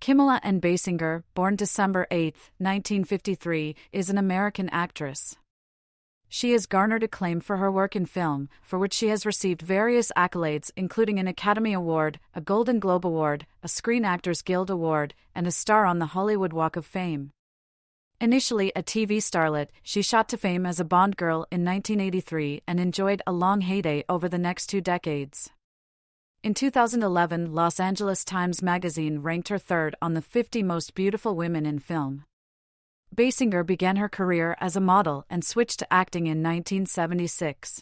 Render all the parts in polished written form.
Kimila Ann Basinger, born December 8, 1953, is an American actress. She has garnered acclaim for her work in film, for which she has received various accolades including an Academy Award, a Golden Globe Award, a Screen Actors Guild Award, and a star on the Hollywood Walk of Fame. Initially a TV starlet, she shot to fame as a Bond girl in 1983 and enjoyed a long heyday over the next 2 decades. In 2011, Los Angeles Times Magazine ranked her third on the 50 most beautiful women in film. Basinger began her career as a model and switched to acting in 1976.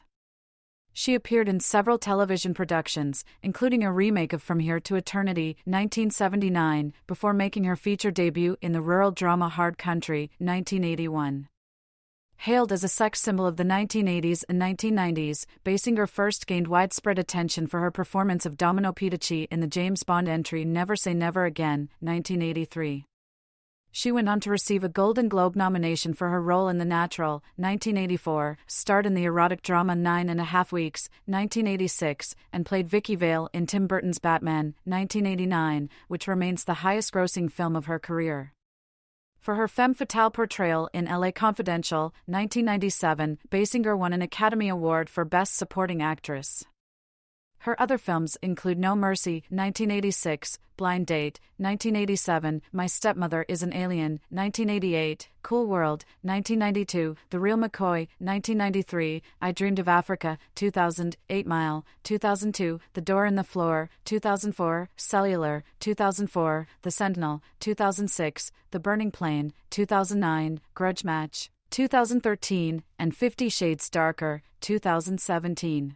She appeared in several television productions, including a remake of From Here to Eternity, 1979, before making her feature debut in the rural drama Hard Country, 1981. Hailed as a sex symbol of the 1980s and 1990s, Basinger first gained widespread attention for her performance of Domino Pedici in the James Bond entry Never Say Never Again, 1983. She went on to receive a Golden Globe nomination for her role in The Natural, 1984, starred in the erotic drama 9½ Weeks, 1986, and played Vicky Vale in Tim Burton's Batman, 1989, which remains the highest-grossing film of her career. For her femme fatale portrayal in LA Confidential, 1997, Basinger won an Academy Award for Best Supporting Actress. Her other films include No Mercy, 1986, Blind Date, 1987, My Stepmother is an Alien, 1988, Cool World, 1992, The Real McCoy, 1993, I Dreamed of Africa, 2000, 8 Mile, 2002, The Door in the Floor, 2004, Cellular, 2004, The Sentinel, 2006, The Burning Plane, 2009, Grudge Match, 2013, and 50 Shades Darker, 2017.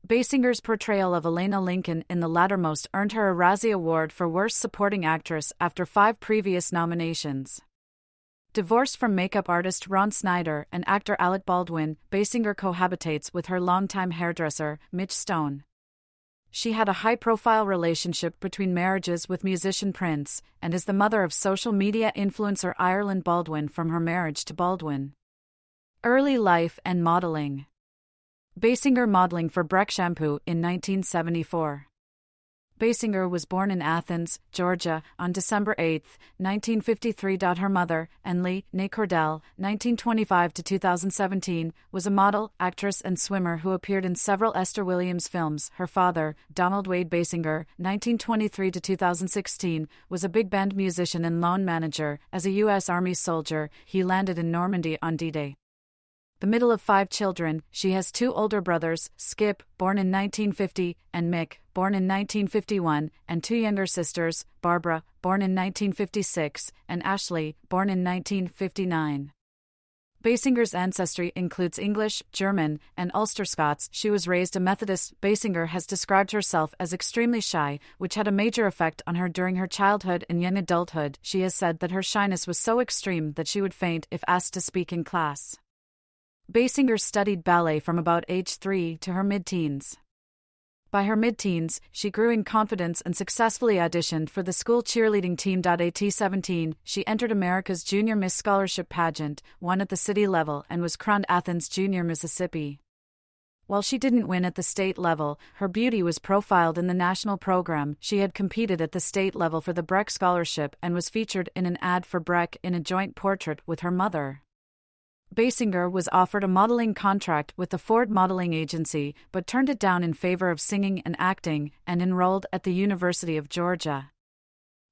Basinger's portrayal of Elena Lincoln in the lattermost earned her a Razzie Award for Worst Supporting Actress after 5 previous nominations. Divorced from makeup artist Ron Snyder and actor Alec Baldwin, Basinger cohabitates with her longtime hairdresser, Mitch Stone. She had a high-profile relationship between marriages with musician Prince, and is the mother of social media influencer Ireland Baldwin from her marriage to Baldwin. Early life and modeling. Basinger modeling for Breck Shampoo in 1974. Basinger was born in Athens, Georgia, on December 8, 1953. Her mother, née Cordell, 1925–2017, was a model, actress and swimmer who appeared in several Esther Williams films. Her father, Donald Wade Basinger, 1923–2016, was a big band musician and loan manager. As a U.S. Army soldier, he landed in Normandy on D-Day. The middle of 5 children, she has 2 older brothers, Skip, born in 1950, and Mick, born in 1951, and 2 younger sisters, Barbara, born in 1956, and Ashley, born in 1959. Basinger's ancestry includes English, German, and Ulster Scots. She was raised a Methodist. Basinger has described herself as extremely shy, which had a major effect on her during her childhood and young adulthood. She has said that her shyness was so extreme that she would faint if asked to speak in class. Basinger studied ballet from about age 3 to her mid-teens. By her mid-teens, she grew in confidence and successfully auditioned for the school cheerleading team. At 17, she entered America's Junior Miss Scholarship pageant, won at the city level, and was crowned Athens Junior Mississippi. While she didn't win at the state level, her beauty was profiled in the national program. She had competed at the state level for the Breck Scholarship and was featured in an ad for Breck in a joint portrait with her mother. Basinger was offered a modeling contract with the Ford Modeling Agency, but turned it down in favor of singing and acting, and enrolled at the University of Georgia.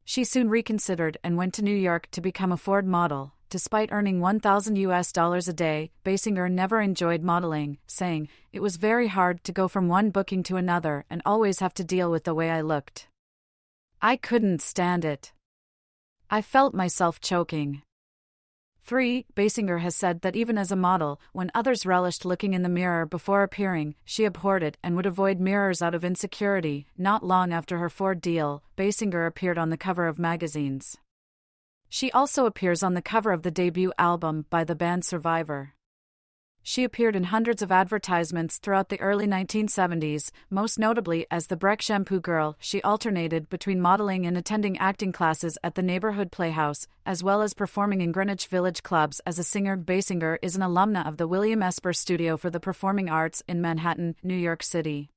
She soon reconsidered and went to New York to become a Ford model. Despite earning $1,000 a day, Basinger never enjoyed modeling, saying, "It was very hard to go from one booking to another and always have to deal with the way I looked. I couldn't stand it. I felt myself choking." 3. Basinger has said that even as a model, when others relished looking in the mirror before appearing, she abhorred it and would avoid mirrors out of insecurity. Not long after her Ford deal, Basinger appeared on the cover of magazines. She also appears on the cover of the debut album by the band Survivor. She appeared in hundreds of advertisements throughout the early 1970s, most notably as the Breck Shampoo Girl. She alternated between modeling and attending acting classes at the neighborhood playhouse, as well as performing in Greenwich Village clubs as a singer. Basinger is an alumna of the William Esper Studio for the Performing Arts in Manhattan, New York City.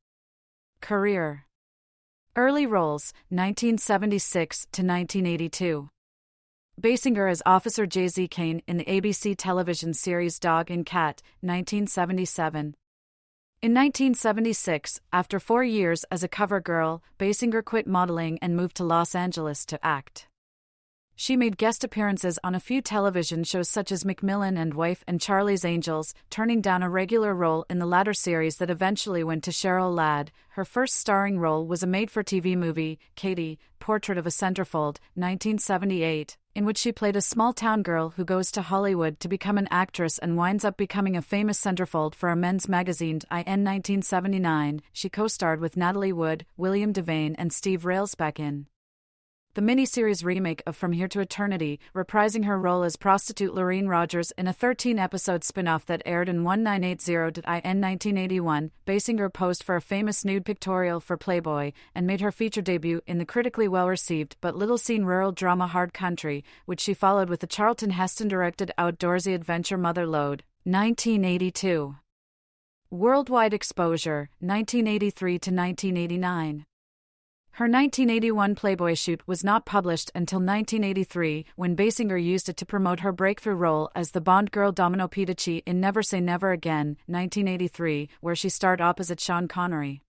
Career. Early roles, 1976 to 1982. Basinger as Officer J.Z. Kane in the ABC television series Dog and Cat, 1977. In 1976, after 4 years as a cover girl, Basinger quit modeling and moved to Los Angeles to act. She made guest appearances on a few television shows such as McMillan and Wife and Charlie's Angels, turning down a regular role in the latter series that eventually went to Cheryl Ladd. Her first starring role was a made-for-TV movie, Katie, Portrait of a Centerfold, 1978, in which she played a small-town girl who goes to Hollywood to become an actress and winds up becoming a famous centerfold for a men's magazine. In 1979, she co-starred with Natalie Wood, William Devane and Steve Railsback in the miniseries remake of From Here to Eternity, reprising her role as prostitute Lorraine Rogers in a 13-episode spin-off that aired in 1980. In 1981, Basinger posed for a famous nude pictorial for Playboy and made her feature debut in the critically well-received but little-seen rural drama Hard Country, which she followed with the Charlton Heston-directed outdoorsy adventure Mother Lode, 1982. Worldwide exposure, 1983 to 1989. Her 1981 Playboy shoot was not published until 1983, when Basinger used it to promote her breakthrough role as the Bond girl Domino Pedici in Never Say Never Again, 1983, where she starred opposite Sean Connery.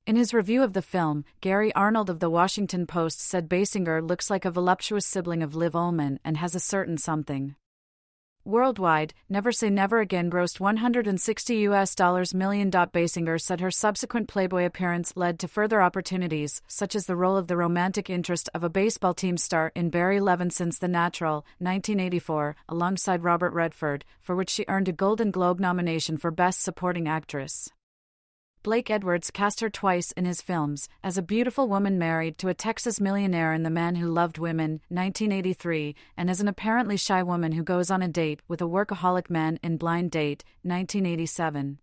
In his review of the film, Gary Arnold of The Washington Post said Basinger looks like a voluptuous sibling of Liv Ullmann and has a certain something. Worldwide, Never Say Never Again grossed $160 million. Basinger said her subsequent Playboy appearance led to further opportunities, such as the role of the romantic interest of a baseball team star in Barry Levinson's The Natural, 1984, alongside Robert Redford, for which she earned a Golden Globe nomination for Best Supporting Actress. Blake Edwards cast her twice in his films, as a beautiful woman married to a Texas millionaire in The Man Who Loved Women, 1983, and as an apparently shy woman who goes on a date with a workaholic man in Blind Date, 1987.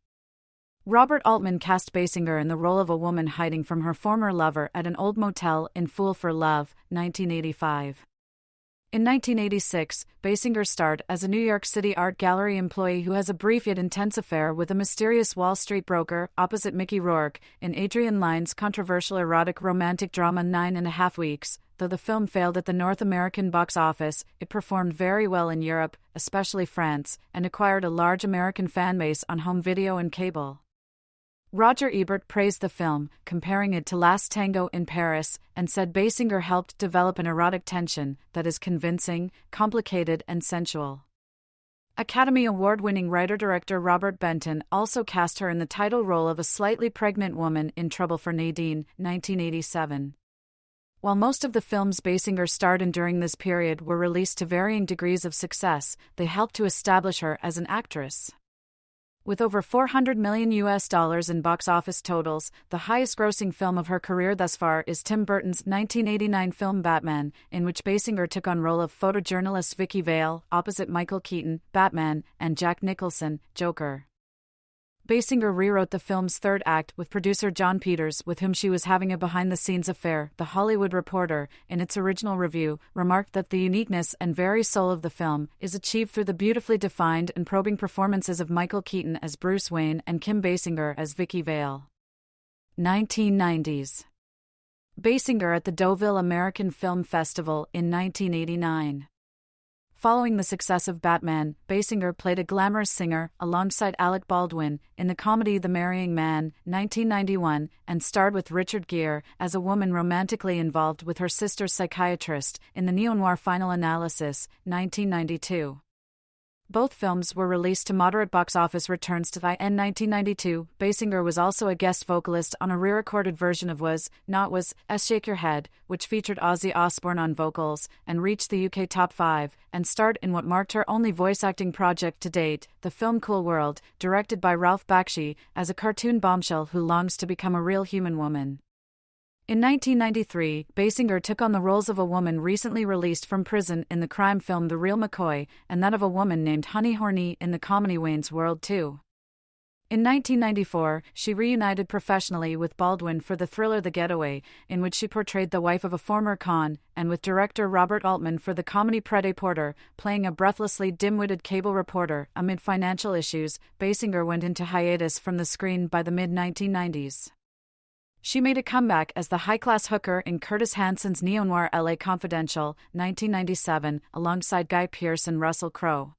Robert Altman cast Basinger in the role of a woman hiding from her former lover at an old motel in Fool for Love, 1985. In 1986, Basinger starred as a New York City art gallery employee who has a brief yet intense affair with a mysterious Wall Street broker, opposite Mickey Rourke, in Adrian Lyne's controversial erotic romantic drama 9.5 Weeks. Though the film failed at the North American box office, it performed very well in Europe, especially France, and acquired a large American fan base on home video and cable. Roger Ebert praised the film, comparing it to Last Tango in Paris, and said Basinger helped develop an erotic tension that is convincing, complicated and sensual. Academy Award-winning writer-director Robert Benton also cast her in the title role of a slightly pregnant woman in Trouble for Nadine, 1987. While most of the films Basinger starred in during this period were released to varying degrees of success, they helped to establish her as an actress. With over $400 million in box office totals, the highest-grossing film of her career thus far is Tim Burton's 1989 film Batman, in which Basinger took on role of photojournalist Vicky Vale, opposite Michael Keaton, Batman, and Jack Nicholson, Joker. Basinger rewrote the film's third act with producer John Peters, with whom she was having a behind-the-scenes affair. The Hollywood Reporter, in its original review, remarked that the uniqueness and very soul of the film is achieved through the beautifully defined and probing performances of Michael Keaton as Bruce Wayne and Kim Basinger as Vicky Vale. 1990s. Basinger at the Deauville American Film Festival in 1989. Following the success of Batman, Basinger played a glamorous singer, alongside Alec Baldwin, in the comedy The Marrying Man, 1991, and starred with Richard Gere, as a woman romantically involved with her sister's psychiatrist, in the neo-noir Final Analysis, 1992. Both films were released to moderate box office returns to in 1992. Basinger was also a guest vocalist on a re-recorded version of Was, Not Was, Shake Your Head, which featured Ozzy Osbourne on vocals, and reached the UK top 5, and starred in what marked her only voice-acting project to date, the film Cool World, directed by Ralph Bakshi, as a cartoon bombshell who longs to become a real human woman. In 1993, Basinger took on the roles of a woman recently released from prison in the crime film The Real McCoy, and that of a woman named Honey Horny in the comedy Wayne's World 2. In 1994, she reunited professionally with Baldwin for the thriller The Getaway, in which she portrayed the wife of a former con, and with director Robert Altman for the comedy Prêt Porter, playing a breathlessly dim-witted cable reporter. Amid financial issues, Basinger went into hiatus from the screen by the mid-1990s. She made a comeback as the high-class hooker in Curtis Hanson's neo-noir LA Confidential, 1997, alongside Guy Pearce and Russell Crowe.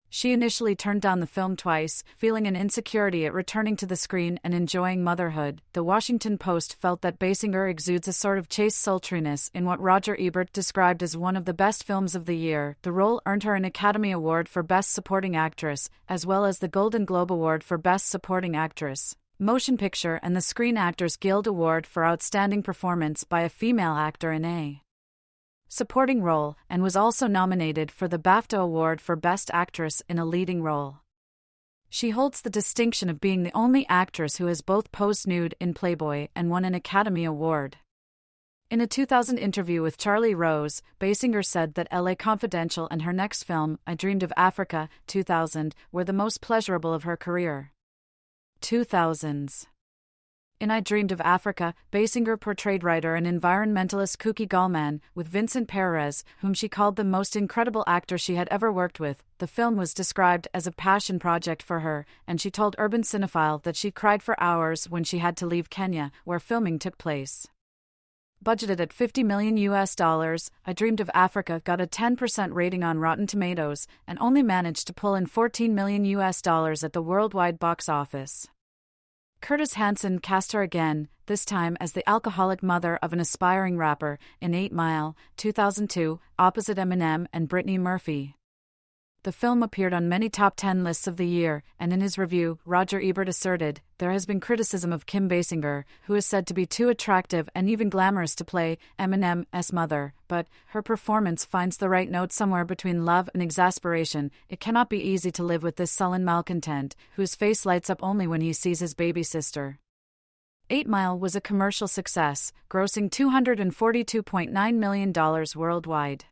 She initially turned down the film twice, feeling an insecurity at returning to the screen and enjoying motherhood. The Washington Post felt that Basinger exudes a sort of chaste sultriness in what Roger Ebert described as one of the best films of the year. The role earned her an Academy Award for Best Supporting Actress, as well as the Golden Globe Award for Best Supporting Actress, Motion Picture, and the Screen Actors Guild Award for Outstanding Performance by a Female Actor in a Supporting Role, and was also nominated for the BAFTA Award for Best Actress in a Leading Role. She holds the distinction of being the only actress who has both posed nude in Playboy and won an Academy Award. In a 2000 interview with Charlie Rose, Basinger said that LA Confidential and her next film, I Dreamed of Africa, 2000, were the most pleasurable of her career. 2000s. In I Dreamed of Africa, Basinger portrayed writer and environmentalist Kuki Gallman, with Vincent Perez, whom she called the most incredible actor she had ever worked with. The film was described as a passion project for her, and she told Urban Cinephile that she cried for hours when she had to leave Kenya, where filming took place. Budgeted at $50 million, I Dreamed of Africa got a 10% rating on Rotten Tomatoes, and only managed to pull in $14 million at the worldwide box office. Curtis Hanson cast her again, this time as the alcoholic mother of an aspiring rapper, in 8 Mile, 2002, opposite Eminem and Brittany Murphy. The film appeared on many top 10 lists of the year, and in his review, Roger Ebert asserted, there has been criticism of Kim Basinger, who is said to be too attractive and even glamorous to play Eminem's mother, but her performance finds the right note somewhere between love and exasperation. It cannot be easy to live with this sullen malcontent, whose face lights up only when he sees his baby sister. 8 Mile was a commercial success, grossing $242.9 million worldwide.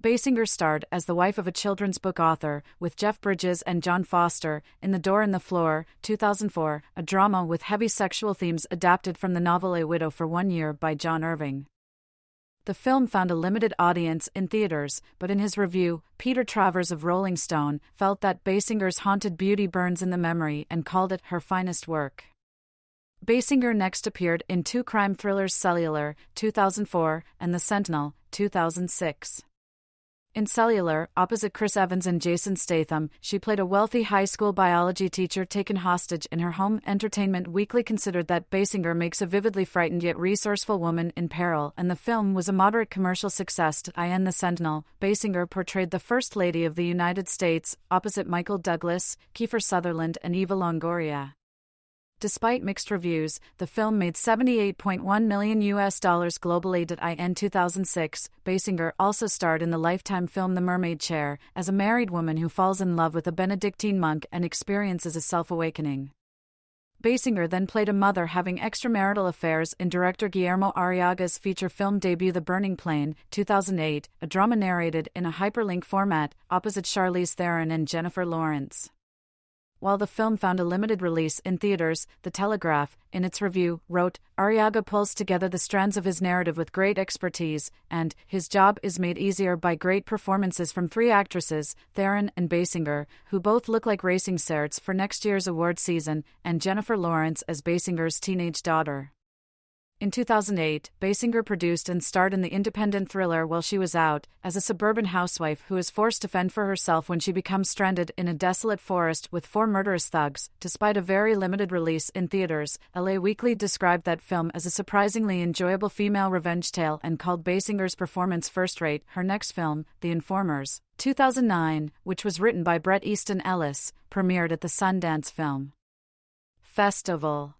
Basinger starred as the wife of a children's book author, with Jeff Bridges and John Foster, in The Door in the Floor, 2004, a drama with heavy sexual themes adapted from the novel A Widow for 1 Year by John Irving. The film found a limited audience in theaters, but in his review, Peter Travers of Rolling Stone felt that Basinger's haunted beauty burns in the memory and called it her finest work. Basinger next appeared in 2 crime thrillers, Cellular, 2004, and The Sentinel, 2006. In Cellular, opposite Chris Evans and Jason Statham, she played a wealthy high school biology teacher taken hostage in her home. Entertainment Weekly considered that Basinger makes a vividly frightened yet resourceful woman in peril, and the film was a moderate commercial success. In The Sentinel, Basinger portrayed the First Lady of the United States, opposite Michael Douglas, Kiefer Sutherland, and Eva Longoria. Despite mixed reviews, the film made $78.1 million globally. In 2006, Basinger also starred in the Lifetime film The Mermaid Chair, as a married woman who falls in love with a Benedictine monk and experiences a self-awakening. Basinger then played a mother having extramarital affairs in director Guillermo Arriaga's feature film debut The Burning Plain, 2008, a drama narrated in a hyperlink format, opposite Charlize Theron and Jennifer Lawrence. While the film found a limited release in theaters, The Telegraph, in its review, wrote, Arriaga pulls together the strands of his narrative with great expertise, and his job is made easier by great performances from 3 actresses, Theron and Basinger, who both look like racing certs for next year's award season, and Jennifer Lawrence as Basinger's teenage daughter. In 2008, Basinger produced and starred in the independent thriller While She Was Out, as a suburban housewife who is forced to fend for herself when she becomes stranded in a desolate forest with 4 murderous thugs. Despite a very limited release in theaters, LA Weekly described that film as a surprisingly enjoyable female revenge tale and called Basinger's performance first-rate. Her next film, The Informers, 2009, which was written by Bret Easton Ellis, premiered at the Sundance Film Festival.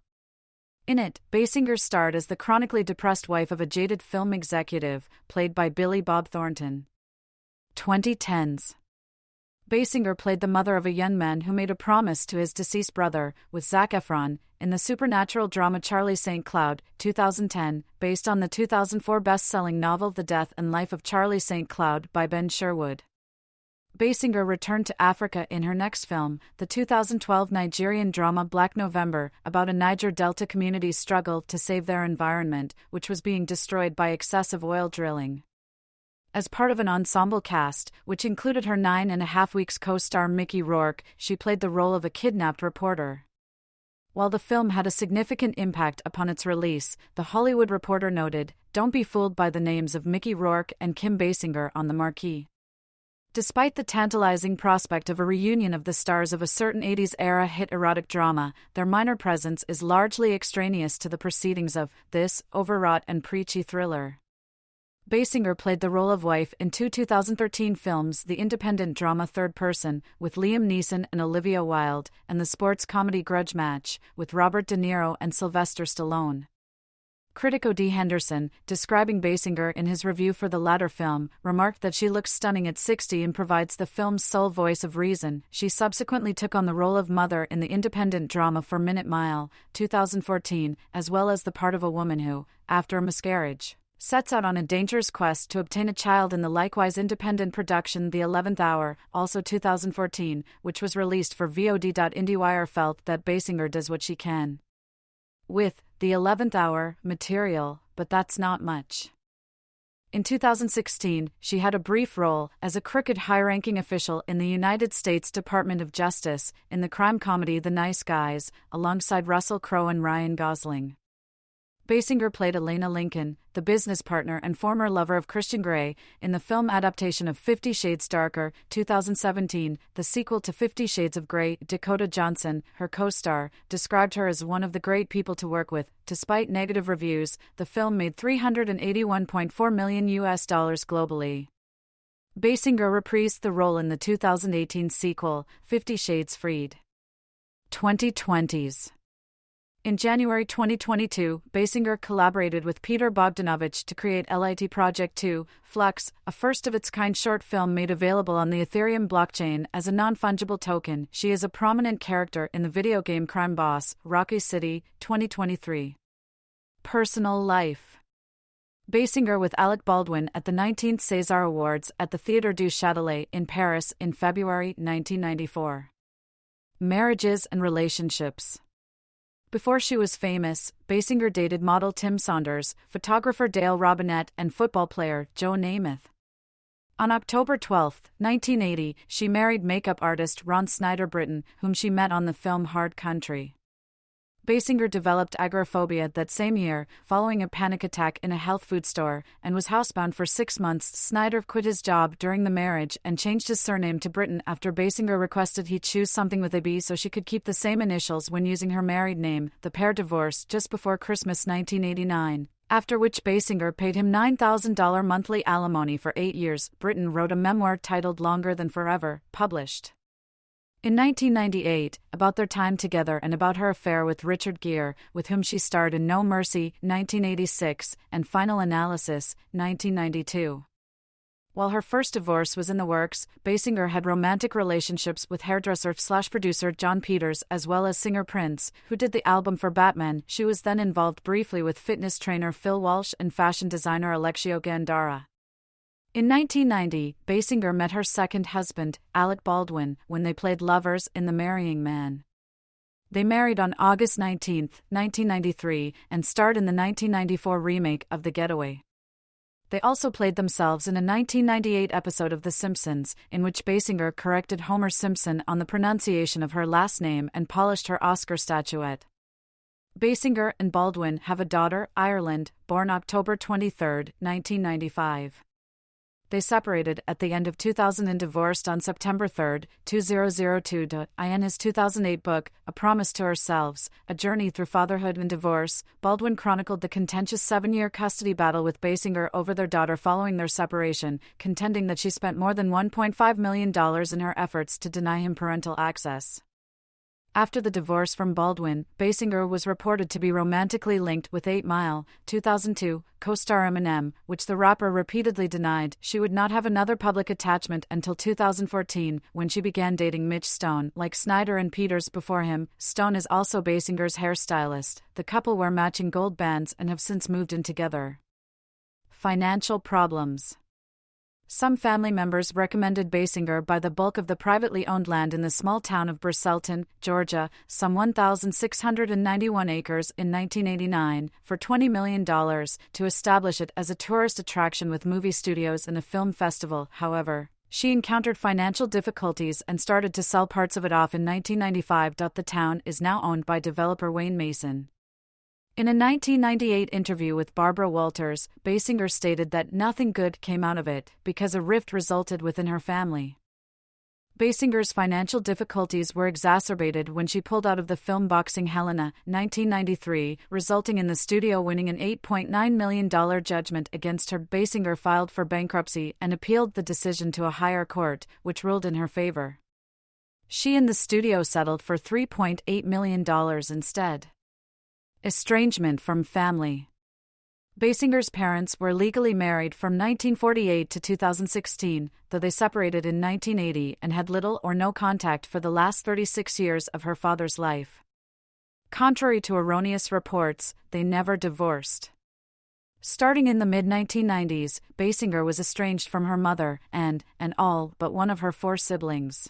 In it, Basinger starred as the chronically depressed wife of a jaded film executive, played by Billy Bob Thornton. 2010s. Basinger played the mother of a young man who made a promise to his deceased brother, with Zac Efron, in the supernatural drama Charlie St. Cloud, 2010, based on the 2004 best-selling novel The Death and Life of Charlie St. Cloud by Ben Sherwood. Basinger returned to Africa in her next film, the 2012 Nigerian drama Black November, about a Niger Delta community's struggle to save their environment, which was being destroyed by excessive oil drilling. As part of an ensemble cast, which included her 9.5 weeks co-star Mickey Rourke, she played the role of a kidnapped reporter. While the film had a significant impact upon its release, The Hollywood Reporter noted, "Don't be fooled by the names of Mickey Rourke and Kim Basinger on the marquee." Despite the tantalizing prospect of a reunion of the stars of a certain 80s-era hit erotic drama, their minor presence is largely extraneous to the proceedings of this overwrought and preachy thriller. Basinger played the role of wife in two 2013 films, the independent drama Third Person, with Liam Neeson and Olivia Wilde, and the sports comedy Grudge Match, with Robert De Niro and Sylvester Stallone. Critic O.D. Henderson, describing Basinger in his review for the latter film, remarked that she looks stunning at 60 and provides the film's sole voice of reason. She subsequently took on the role of mother in the independent drama For Minute Mile, 2014, as well as the part of a woman who, after a miscarriage, sets out on a dangerous quest to obtain a child in the likewise independent production The 11th Hour, also 2014, which was released for VOD. IndieWire felt that Basinger does what she can with The 11th Hour material, but that's not much. In 2016, she had a brief role as a crooked high-ranking official in the United States Department of Justice in the crime comedy The Nice Guys, alongside Russell Crowe and Ryan Gosling. Basinger played Elena Lincoln, the business partner and former lover of Christian Grey, in the film adaptation of 50 Shades Darker, 2017, the sequel to 50 Shades of Grey. Dakota Johnson, her co-star, described her as one of the great people to work with. Despite negative reviews, the film made $381.4 million globally. Basinger reprised the role in the 2018 sequel, 50 Shades Freed. 2020s. In January 2022, Basinger collaborated with Peter Bogdanovich to create LIT Project 2, Flux, a first-of-its-kind short film made available on the Ethereum blockchain as a non-fungible token. She is a prominent character in the video game Crime Boss, Rocky City, 2023. Personal life. Basinger with Alec Baldwin at the 19th César Awards at the Théâtre du Châtelet in Paris in February 1994. Marriages and relationships. Before she was famous, Basinger dated model Tim Saunders, photographer Dale Robinette, and football player Joe Namath. On October 12, 1980, she married makeup artist Ron Snyder Britton, whom she met on the film Hard Country. Basinger developed agoraphobia that same year, following a panic attack in a health food store, and was housebound for 6 months. Snyder quit his job during the marriage and changed his surname to Britton after Basinger requested he choose something with a B so she could keep the same initials when using her married name. The pair divorced just before Christmas 1989, after which Basinger paid him $9,000 monthly alimony for 8 years. Britton wrote a memoir titled Longer Than Forever, published in 1998, about their time together and about her affair with Richard Gere, with whom she starred in No Mercy, 1986, and Final Analysis, 1992. While her first divorce was in the works, Basinger had romantic relationships with hairdresser/producer John Peters as well as singer Prince, who did the album for Batman. She was then involved briefly with fitness trainer Phil Walsh and fashion designer Alexio Gandara. In 1990, Basinger met her second husband, Alec Baldwin, when they played lovers in The Marrying Man. They married on August 19, 1993, and starred in the 1994 remake of The Getaway. They also played themselves in a 1998 episode of The Simpsons, in which Basinger corrected Homer Simpson on the pronunciation of her last name and polished her Oscar statuette. Basinger and Baldwin have a daughter, Ireland, born October 23, 1995. They separated at the end of 2000 and divorced on September 3, 2002. In his 2008 book, A Promise to Ourselves, A Journey Through Fatherhood and Divorce, Baldwin chronicled the contentious 7-year custody battle with Basinger over their daughter following their separation, contending that she spent more than $1.5 million in her efforts to deny him parental access. After the divorce from Baldwin, Basinger was reported to be romantically linked with 8 Mile, 2002, co-star Eminem, which the rapper repeatedly denied. She would not have another public attachment until 2014, when she began dating Mitch Stone. Like Snyder and Peters before him, Stone is also Basinger's hairstylist. The couple wear matching gold bands and have since moved in together. Financial problems. Some family members recommended Basinger buy the bulk of the privately owned land in the small town of Burselton, Georgia, some 1,691 acres in 1989, for $20 million, to establish it as a tourist attraction with movie studios and a film festival. However, She encountered financial difficulties and started to sell parts of it off in 1995. The town is now owned by developer Wayne Mason. In a 1998 interview with Barbara Walters, Basinger stated that nothing good came out of it because a rift resulted within her family. Basinger's financial difficulties were exacerbated when she pulled out of the film Boxing Helena, 1993, resulting in the studio winning an $8.9 million judgment against her. Basinger filed for bankruptcy and appealed the decision to a higher court, which ruled in her favor. She and the studio settled for $3.8 million instead. Estrangement from family. Basinger's parents were legally married from 1948 to 2016, though they separated in 1980 and had little or no contact for the last 36 years of her father's life. Contrary to erroneous reports, they never divorced. Starting in the mid-1990s, Basinger was estranged from her mother and all but one of her 4 siblings.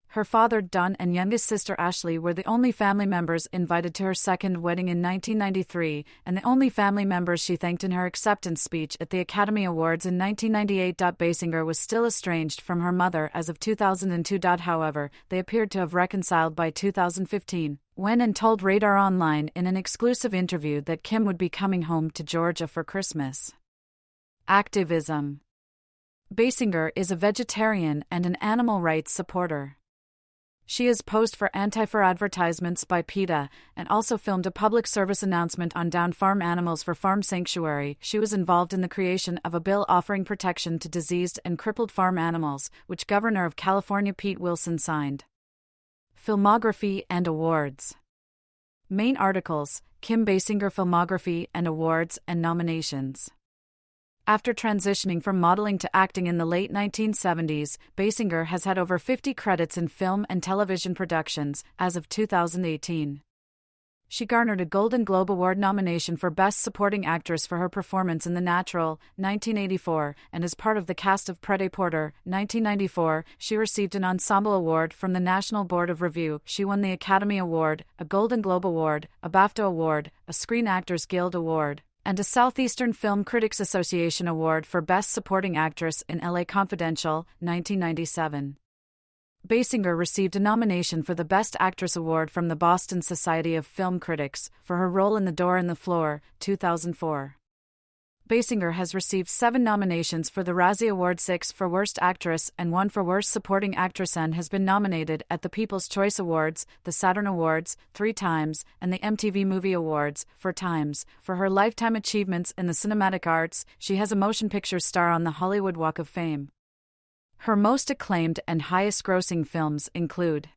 Her father, Don, and youngest sister, Ashley, were the only family members invited to her second wedding in 1993, and the only family members she thanked in her acceptance speech at the Academy Awards in 1998. Basinger was still estranged from her mother as of 2002. However, they appeared to have reconciled by 2015, when and told Radar Online in an exclusive interview that Kim would be coming home to Georgia for Christmas. Activism. Basinger is a vegetarian and an animal rights supporter. She has posed for anti-fur advertisements by PETA, and also filmed a public service announcement on downed farm animals for Farm Sanctuary. She was involved in the creation of a bill offering protection to diseased and crippled farm animals, which Governor of California Pete Wilson signed. Filmography and awards. Main articles: Kim Basinger filmography and awards and nominations. After transitioning from modeling to acting in the late 1970s, Basinger has had over 50 credits in film and television productions as of 2018. She garnered a Golden Globe Award nomination for Best Supporting Actress for her performance in The Natural, 1984, and as part of the cast of Pretty Porter, 1994, she received an Ensemble Award from the National Board of Review. She won the Academy Award, a Golden Globe Award, a BAFTA Award, a Screen Actors Guild Award, and a Southeastern Film Critics Association Award for Best Supporting Actress in L.A. Confidential, 1997. Basinger received a nomination for the Best Actress Award from the Boston Society of Film Critics for her role in The Door in the Floor, 2004. Basinger has received 7 nominations for the Razzie Award, 6 for Worst Actress and 1 for Worst Supporting Actress, and has been nominated at the People's Choice Awards, the Saturn Awards, 3 times, and the MTV Movie Awards, 4 times. For her lifetime achievements in the cinematic arts, she has a motion picture star on the Hollywood Walk of Fame. Her most acclaimed and highest-grossing films include